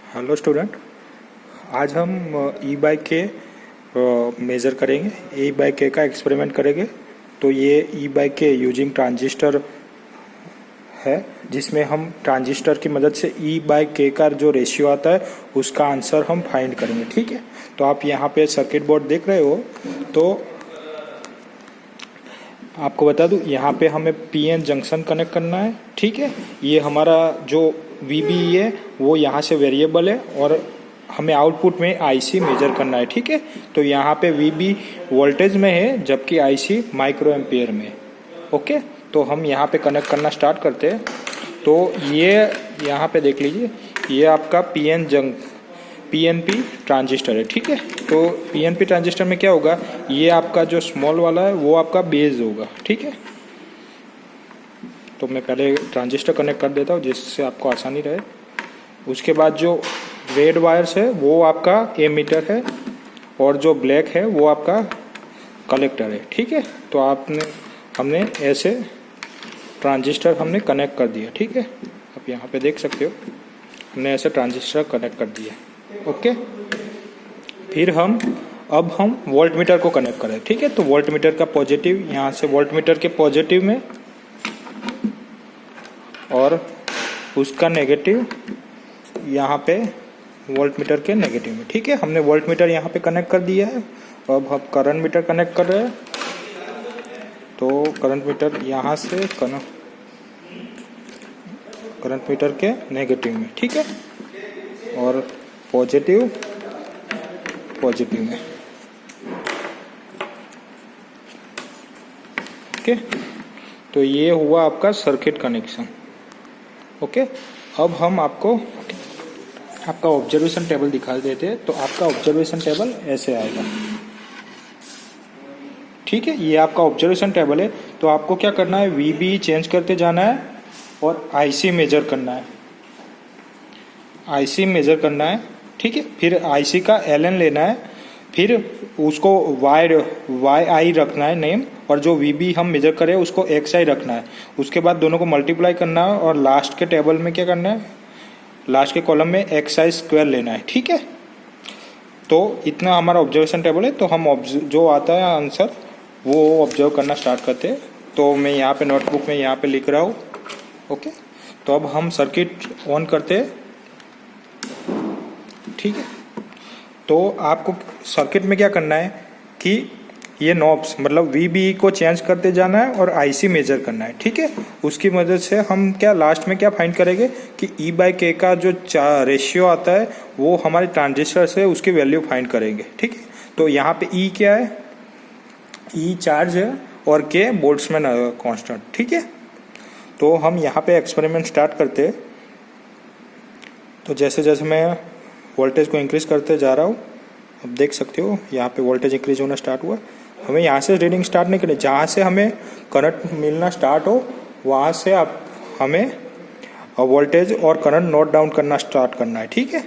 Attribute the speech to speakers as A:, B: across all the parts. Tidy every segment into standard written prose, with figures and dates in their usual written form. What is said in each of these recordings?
A: Hello student, आज हम ई bike के मेज़र करेंगे। ई बाइक के का एक्सपेरिमेंट करेंगे। तो ये ई बाइक के यूजिंग ट्रांजिस्टर है, जिसमें हम ट्रांजिस्टर की मदद से ई बाइक के का जो रेशियो आता है उसका आंसर हम फाइंड करेंगे। ठीक है, तो आप यहाँ पे सर्किट बोर्ड देख रहे हो। तो आपको बता दूं, यहाँ पे हमें पीएन जंक्शन कनेक्ट करना है। ठीक है, ये हमारा जो वीबी है वो यहाँ से वेरिएबल है और हमें आउटपुट में आईसी मेजर करना है। ठीक है, तो यहाँ पे वीबी वोल्टेज में है जबकि आईसी माइक्रो एम्पियर में। ओके, तो हम यहाँ पे कनेक्ट करना स्टार्ट करते हैं। तो ये यहाँ पे देख लीजिए, ये आपका पीएनपी ट्रांजिस्टर है। ठीक है, तो पीएनपी ट्रांजिस्टर में क्या होगा, ये आपका जो स्मॉल वाला है वो आपका बेस होगा। ठीक है, तो मैं पहले ट्रांजिस्टर कनेक्ट कर देता हूँ जिससे आपको आसानी रहे। उसके बाद जो रेड वायर्स है वो आपका एमीटर है और जो ब्लैक है वो आपका कलेक्टर है। ठीक है, तो हमने ऐसे ट्रांजिस्टर हमने कनेक्ट कर दिया। ठीक है, आप यहाँ पे देख सकते हो, हमने ऐसे ट्रांजिस्टर कनेक्ट कर दिया। ओके, फिर अब हम वोल्ट मीटर को कनेक्ट करें। ठीक है, तो वोल्ट मीटर का पॉजिटिव यहाँ से वोल्ट मीटर के पॉजिटिव में और उसका नेगेटिव यहाँ पे वोल्ट मीटर के नेगेटिव में। ठीक है, हमने वोल्ट मीटर यहाँ पे कनेक्ट कर दिया है। अब हम करंट मीटर कनेक्ट कर रहे हैं। तो करंट मीटर यहाँ से करंट मीटर के नेगेटिव में। ठीक है, और पॉजिटिव में। ओके, तो ये हुआ आपका सर्किट कनेक्शन। ओके, अब हम आपका ऑब्जर्वेशन टेबल दिखा देते हैं। तो आपका ऑब्जर्वेशन टेबल ऐसे आएगा। ठीक है, ये आपका ऑब्जर्वेशन टेबल है। तो आपको क्या करना है, वीबी चेंज करते जाना है और आईसी मेजर करना है। आईसी मेजर करना है। ठीक है, फिर आईसी का एलएन लेना है, फिर उसको वाई आई रखना है नेम, और जो वीबी हम मेजर करें उसको एक्स आई रखना है। उसके बाद दोनों को मल्टीप्लाई करना है और लास्ट के टेबल में क्या करना है, लास्ट के कॉलम में एक्स आई स्क्वायर लेना है। ठीक है, तो इतना हमारा ऑब्जर्वेशन टेबल है। तो हम जो आता है आंसर वो ऑब्जर्व करना स्टार्ट करते हैं। तो मैं यहाँ पे नोटबुक में यहाँ पे लिख रहा हूँ। ओके, तो अब हम सर्किट ऑन करते हैं। ठीक है, तो आपको सर्किट में क्या करना है कि ये नॉब्स मतलब वीबी को चेंज करते जाना है और आईसी मेजर करना है। ठीक है, उसकी मदद से हम क्या लास्ट में क्या फाइंड करेंगे कि ई बाई के का जो रेशियो आता है वो हमारे ट्रांजिस्टर से उसकी वैल्यू फाइंड करेंगे। ठीक है, तो यहाँ पे ई क्या है, ई चार्ज है और के बोल्ट्जमैन कांस्टेंट। ठीक है, तो हम यहाँ पे एक्सपेरिमेंट स्टार्ट करते हैं। तो जैसे जैसे मैं वोल्टेज को इंक्रीज करते जा रहा हूँ, अब देख सकते हो यहाँ पे वोल्टेज इंक्रीज होना स्टार्ट हुआ। हमें यहाँ से रीडिंग स्टार्ट नहीं करनी, जहाँ से हमें करंट मिलना स्टार्ट हो वहाँ से आप हमें वोल्टेज और करंट नोट डाउन करना स्टार्ट करना है। ठीक है,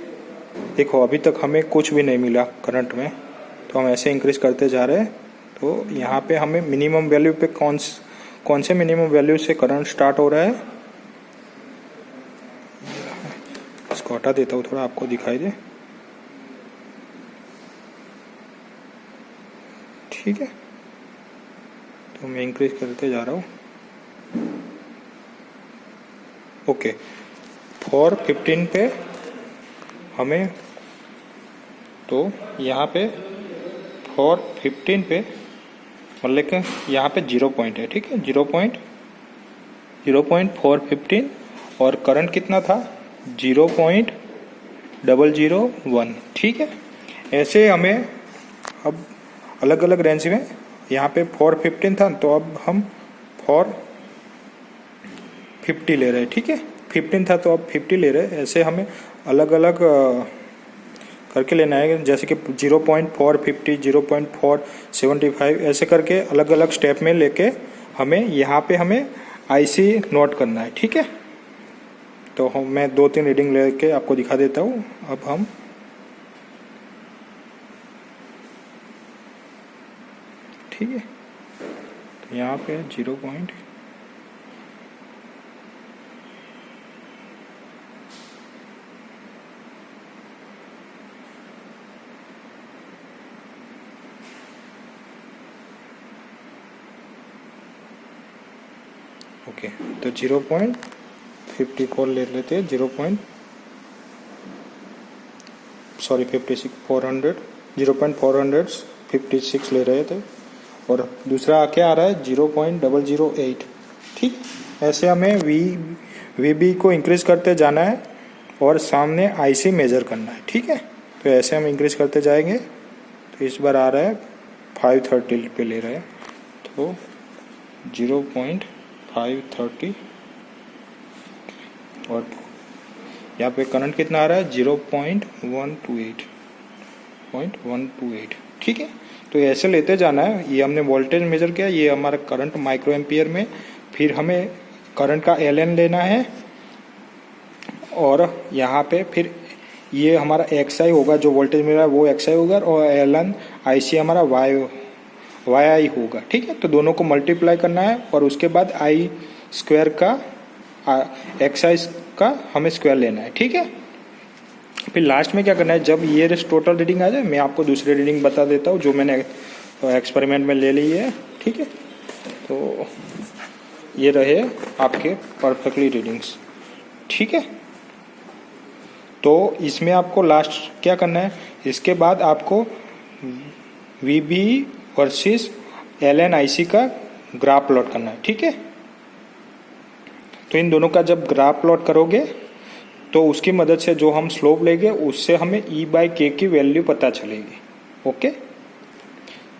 A: देखो अभी तक हमें कुछ भी नहीं मिला करंट में, तो हम ऐसे इंक्रीज करते जा रहे हैं। तो यहाँ पे हमें मिनिमम वैल्यू पे कौन से मिनिमम वैल्यू से करंट स्टार्ट हो रहा है, इसको हटा देता हूँ थोड़ा आपको दिखाई दे। ठीक है, तो मैं इंक्रीज करते जा रहा हूँ। ओके, 415 पे हमें, तो यहाँ पे 415 पे मतलब कि यहाँ पे 0 पॉइंट है। ठीक है, 0.415 और करंट कितना था 0.001। ठीक है, ऐसे हमें अब अलग अलग रेंज में, यहाँ पे 415 था तो अब हम 450 ले रहे हैं। ठीक है, 15 था तो अब 50 ले रहे हैं। ऐसे हमें अलग अलग करके लेना है, जैसे कि 0.450, 0.475 ऐसे करके अलग अलग स्टेप में लेके हमें यहाँ पे हमें आईसी नोट करना है। ठीक है, तो मैं 2-3 रीडिंग लेके आपको दिखा देता हूँ। अब हम ठीक है, तो यहाँ पे 0. ओके, तो 0.54 ले लेते हैं, 0.456 ले रहे थे, और दूसरा क्या आ रहा है 0.008। ठीक, ऐसे हमें वी को इंक्रीज करते जाना है और सामने आईसी मेजर करना है। ठीक है, तो ऐसे हम इंक्रीज करते जाएंगे। तो इस बार आ रहा है 530 पे ले रहे हैं, तो 0.530 और यहाँ पे करंट कितना आ रहा है 0.128। ठीक है, तो ऐसे लेते जाना है। ये हमने वोल्टेज मेजर किया, ये हमारा करंट माइक्रो एम्पियर में। फिर हमें करंट का एलएन लेना है, और यहाँ पे फिर ये हमारा एक्सआई होगा, जो वोल्टेज मेरा वो एक्सआई होगा, और एलएन आईसी हमारा वाई आई होगा। ठीक है, तो दोनों को मल्टीप्लाई करना है, और उसके बाद आई स्क्वायर का एक्सआई का हमें स्क्वायर लेना है। ठीक है, फिर लास्ट में क्या करना है, जब ये टोटल रीडिंग आ जाए, मैं आपको दूसरी रीडिंग बता देता हूँ जो मैंने एक्सपेरिमेंट में ले ली है। ठीक है, तो ये रहे आपके परफेक्टली रीडिंग्स। ठीक है, तो इसमें आपको लास्ट क्या करना है, इसके बाद आपको VB वर्सेस LNIC का ग्राफ प्लॉट करना है। ठीक है, तो इन दोनों का जब ग्राफ प्लॉट करोगे तो उसकी मदद से जो हम स्लोप लेंगे उससे हमें E/K की वैल्यू पता चलेगी। ओके,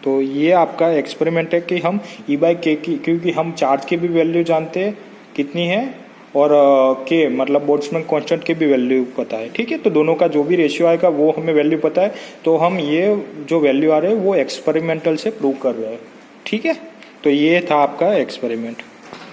A: तो ये आपका एक्सपेरिमेंट है कि हम E/K की, क्योंकि हम चार्ज की भी वैल्यू जानते हैं कितनी है, और K मतलब बोल्ट्जमैन कांस्टेंट की भी वैल्यू पता है। ठीक है, तो दोनों का जो भी रेशियो आएगा वो हमें वैल्यू पता है, तो हम ये जो वैल्यू आ रहे हैं वो एक्सपेरिमेंटल से प्रूव कर रहे हैं। ठीक है, तो ये था आपका एक्सपेरिमेंट।